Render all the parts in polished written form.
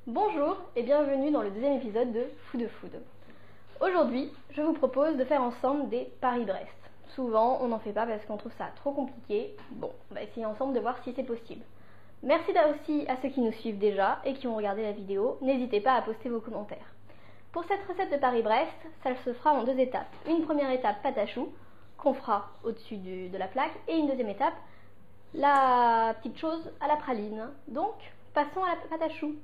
Bonjour et bienvenue dans le deuxième épisode de Food Food. Aujourd'hui, je vous propose de faire ensemble des Paris-Brest. Souvent, on n'en fait pas parce qu'on trouve ça trop compliqué. Bon, on va essayer ensemble de voir si c'est possible. Merci aussi à ceux qui nous suivent déjà et qui ont regardé la vidéo. N'hésitez pas à poster vos commentaires. Pour cette recette de Paris-Brest, ça se fera en deux étapes. Une première étape pâte à choux qu'on fera au-dessus de la plaque et une deuxième étape, la petite chose à la praline. Donc, passons à la pâte à choux.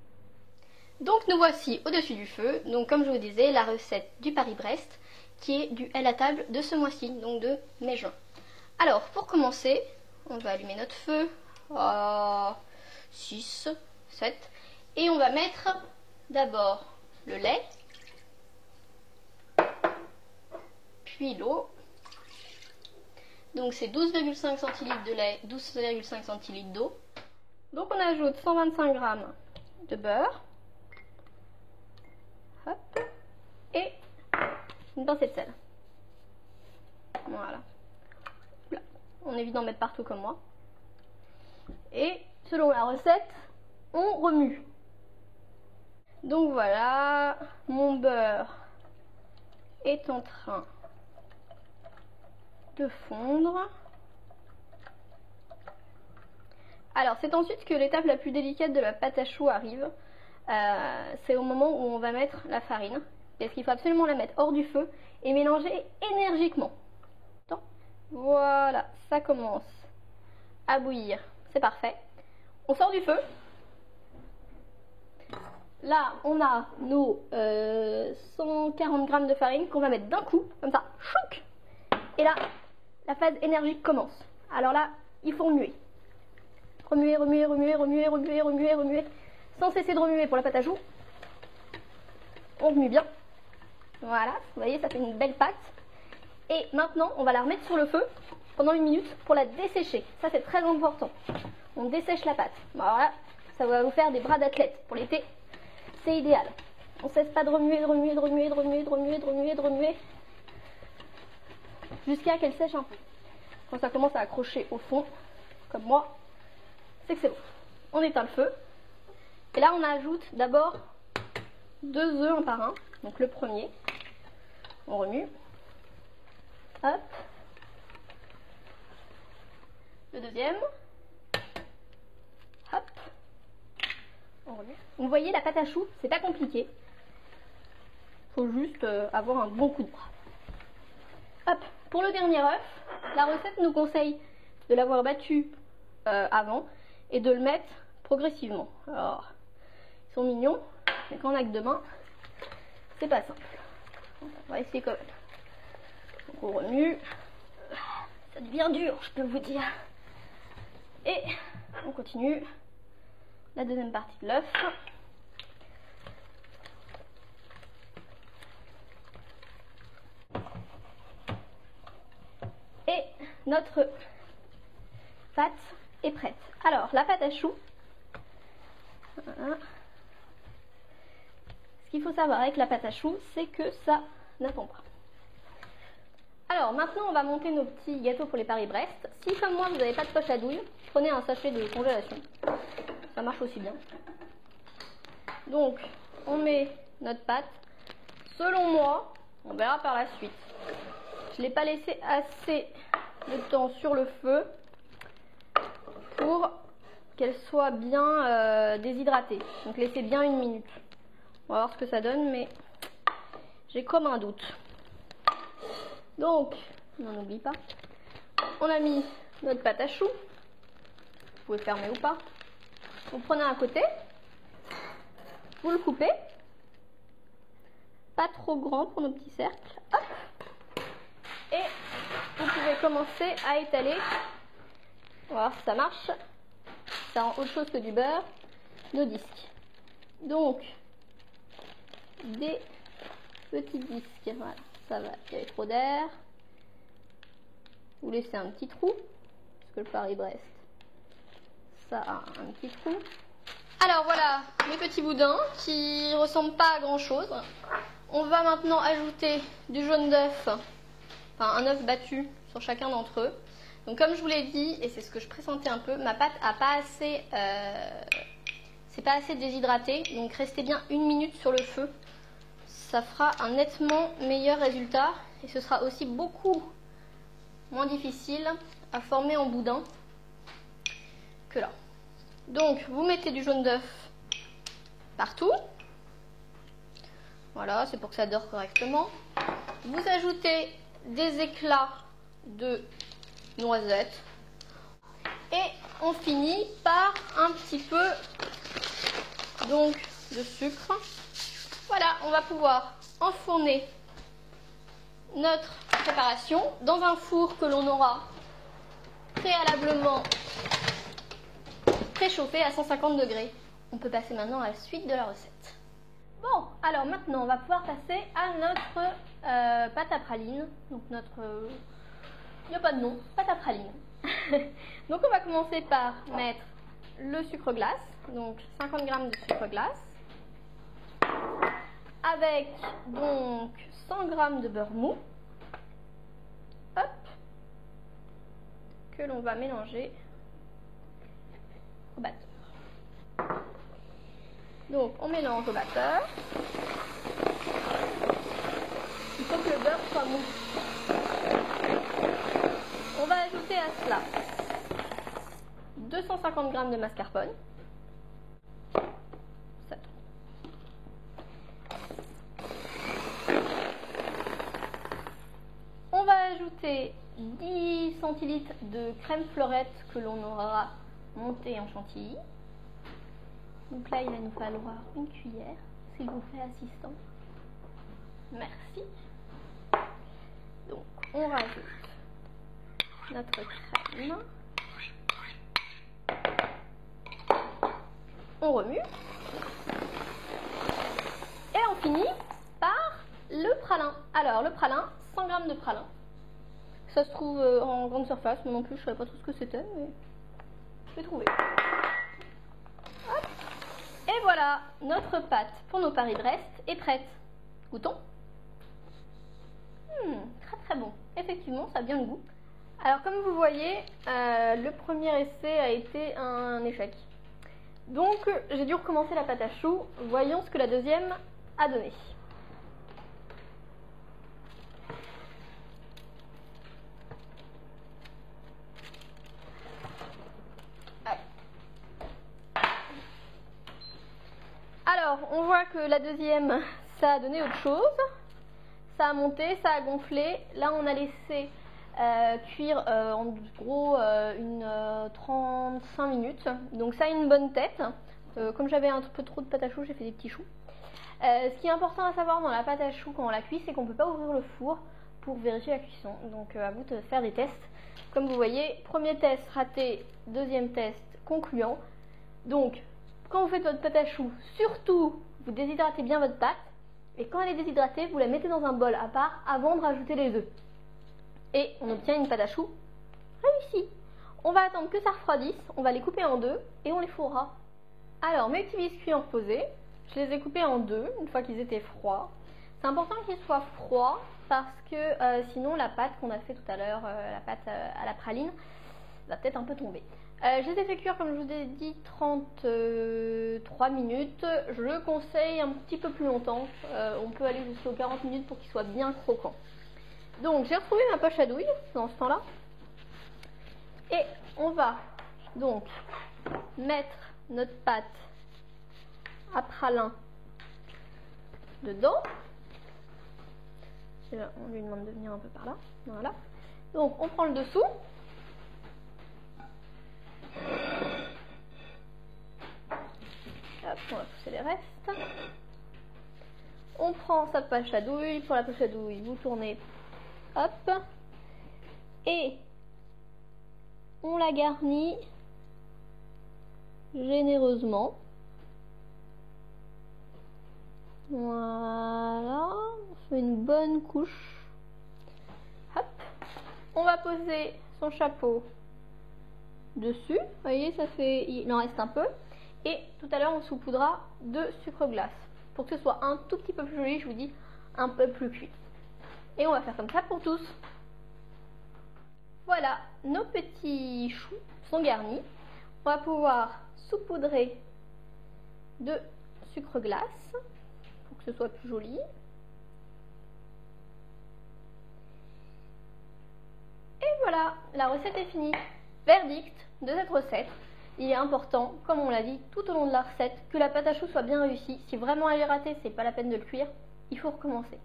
Donc nous voici au-dessus du feu, donc comme je vous disais, la recette du Paris-Brest qui est due à la table de ce mois-ci, donc de mai-juin. Alors pour commencer, on va allumer notre feu à 6, 7 et on va mettre d'abord le lait, puis l'eau. Donc c'est 12,5 centilitres de lait, 12,5 centilitres d'eau. Donc on ajoute 125 g de beurre. Hop, et une pincée de sel. Voilà. Là. On évite d'en mettre partout comme moi. Et selon la recette, on remue. Donc voilà, mon beurre est en train de fondre. Alors c'est ensuite que l'étape la plus délicate de la pâte à choux arrive. C'est au moment où on va mettre la farine, parce qu'il faut absolument la mettre hors du feu et mélanger énergiquement. Voilà, ça commence à bouillir, c'est parfait. On sort du feu. Là, on a nos 140 g de farine qu'on va mettre d'un coup, comme ça, chouc. Et là, la phase énergique commence. Alors là, il faut remuer. Remuer, remuer, remuer, remuer, remuer, remuer, remuer. Sans cesser de remuer pour la pâte à choux. On remue bien. Voilà, vous voyez, ça fait une belle pâte. Et maintenant, on va la remettre sur le feu pendant 1 minute pour la dessécher. Ça, c'est très important. On dessèche la pâte. Voilà, ça va vous faire des bras d'athlète. Pour l'été, c'est idéal. On ne cesse pas de remuer, de remuer, de remuer, de remuer, de remuer, de remuer, de remuer. Jusqu'à qu'elle sèche un peu. Quand ça commence à accrocher au fond, comme moi, c'est que c'est bon. On éteint le feu. Et là, on ajoute d'abord 2 œufs un par un. Donc le premier, on remue. Hop. Le deuxième. Hop. On remue. Vous voyez, la pâte à choux, c'est pas compliqué. Il faut juste avoir un bon coup de bras. Hop. Pour le dernier œuf, la recette nous conseille de l'avoir battu avant et de le mettre progressivement. Alors, ils sont mignons, mais quand on a que 2 mains, c'est pas simple. On va essayer quand même. Donc on remue. Ça devient dur, je peux vous dire. Et on continue la deuxième partie de l'œuf. Et notre pâte est prête. Alors, la pâte à choux. Voilà. Ce qu'il faut savoir avec la pâte à choux, c'est que ça n'attend pas. Alors, maintenant, on va monter nos petits gâteaux pour les Paris-Brest. Si, comme moi, vous n'avez pas de poche à douille, prenez un sachet de congélation. Ça marche aussi bien. Donc, on met notre pâte. Selon moi, on verra par la suite. Je ne l'ai pas laissé assez de temps sur le feu pour qu'elle soit bien déshydratée. Donc laissez bien 1 minute. On va voir ce que ça donne, mais j'ai comme un doute. Donc, on n'oublie pas. On a mis notre pâte à choux. Vous pouvez fermer ou pas. Vous prenez un côté. Vous le coupez. Pas trop grand pour nos petits cercles. Hop. Et vous pouvez commencer à étaler. On va voir si ça marche. Ça rend autre chose que du beurre. Nos disques. Donc, des petits disques. Voilà, ça va. Il y avait trop d'air. Vous laissez un petit trou. Parce que le Paris-Brest, ça a un petit trou. Alors voilà, mes petits boudins qui ressemblent pas à grand chose. On va maintenant ajouter du jaune d'œuf. Enfin, un œuf battu sur chacun d'entre eux. Donc comme je vous l'ai dit, et c'est ce que je pressentais un peu, ma pâte a pas assez c'est pas assez déshydraté, donc restez bien 1 minute sur le feu. Ça fera un nettement meilleur résultat et ce sera aussi beaucoup moins difficile à former en boudin que là. Donc vous mettez du jaune d'œuf partout. Voilà, c'est pour que ça dore correctement. Vous ajoutez des éclats de noisettes. Et on finit par un petit peu donc de sucre. Voilà, on va pouvoir enfourner notre préparation dans un four que l'on aura préalablement préchauffé à 150 degrés. On peut passer maintenant à la suite de la recette. Bon, alors maintenant on va pouvoir passer à notre pâte à praline. Donc notre... il n'y a pas de nom, pâte à praline. Donc on va commencer par mettre le sucre glace, donc 50 g de sucre glace, avec donc 100 g de beurre mou, hop, que l'on va mélanger au batteur. Donc on mélange au batteur. Il faut que le beurre soit mou. On va ajouter à cela 250 g de mascarpone. On va ajouter 10 centilitres de crème fleurette que l'on aura montée en chantilly. Donc là, il va nous falloir une cuillère, s'il vous plaît, assistant. Merci. Donc, on rajoute notre crème. On remue. Et on finit par le pralin. Alors, le pralin, 100 g de pralin. Ça se trouve en grande surface, moi non plus, je ne savais pas trop ce que c'était, mais je l'ai trouvé. Hop. Et voilà, notre pâte pour nos Paris-Brest est prête. Goûtons. Très très bon. Effectivement, ça a bien le goût. Alors comme vous voyez, le premier essai a été un échec. Donc j'ai dû recommencer la pâte à choux. Voyons ce que la deuxième a donné. Alors on voit que la deuxième, ça a donné autre chose. Ça a monté, ça a gonflé. Là on a laissé cuire en gros 35 minutes. Donc ça a une bonne tête. Comme j'avais un peu trop de pâte à choux, j'ai fait des petits choux. Ce qui est important à savoir dans la pâte à choux quand on la cuit, c'est qu'on ne peut pas ouvrir le four pour vérifier la cuisson. Donc à vous de faire des tests. Comme vous voyez, premier test raté, deuxième test concluant. Donc quand vous faites votre pâte à choux, surtout vous déshydratez bien votre pâte. Et quand elle est déshydratée, vous la mettez dans un bol à part avant de rajouter les œufs. Et on obtient une pâte à choux réussie. On va attendre que ça refroidisse, on va les couper en deux et on les fourrera. Alors mes petits biscuits ont reposé, je les ai coupés en deux une fois qu'ils étaient froids. C'est important qu'ils soient froids parce que sinon la pâte qu'on a fait tout à l'heure, la pâte à la praline, va peut-être un peu tomber. Je les ai fait cuire, comme je vous ai dit, 33 minutes. Je le conseille un petit peu plus longtemps. On peut aller jusqu'aux 40 minutes pour qu'ils soient bien croquants. Donc, j'ai retrouvé ma poche à douille dans ce temps-là. Et on va donc mettre notre pâte à pralin dedans. On lui demande de venir un peu par là. Voilà. Donc, on prend le dessous. Hop, on va pousser les restes. On prend sa poche à douille. Pour la poche à douille, vous tournez, hop, et on la garnit généreusement. Voilà, on fait une bonne couche. Hop, on va poser son chapeau dessus. Vous voyez, ça fait, il en reste un peu. Et tout à l'heure, on saupoudra de sucre glace pour que ce soit un tout petit peu plus joli, je vous dis, un peu plus cuit. Et on va faire comme ça pour tous. Voilà, nos petits choux sont garnis. On va pouvoir saupoudrer de sucre glace pour que ce soit plus joli. Et voilà, la recette est finie. Verdict de cette recette, il est important, comme on l'a dit tout au long de la recette, que la pâte à choux soit bien réussie. Si vraiment elle est ratée, c'est pas la peine de le cuire, il faut recommencer.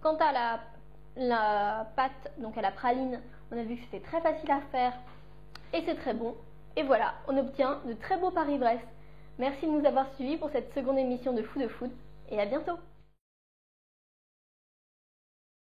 Quant à la pâte, donc à la praline, on a vu que c'était très facile à faire et c'est très bon. Et voilà, on obtient de très beaux Paris-Brest. Merci de nous avoir suivis pour cette seconde émission de Food et à bientôt.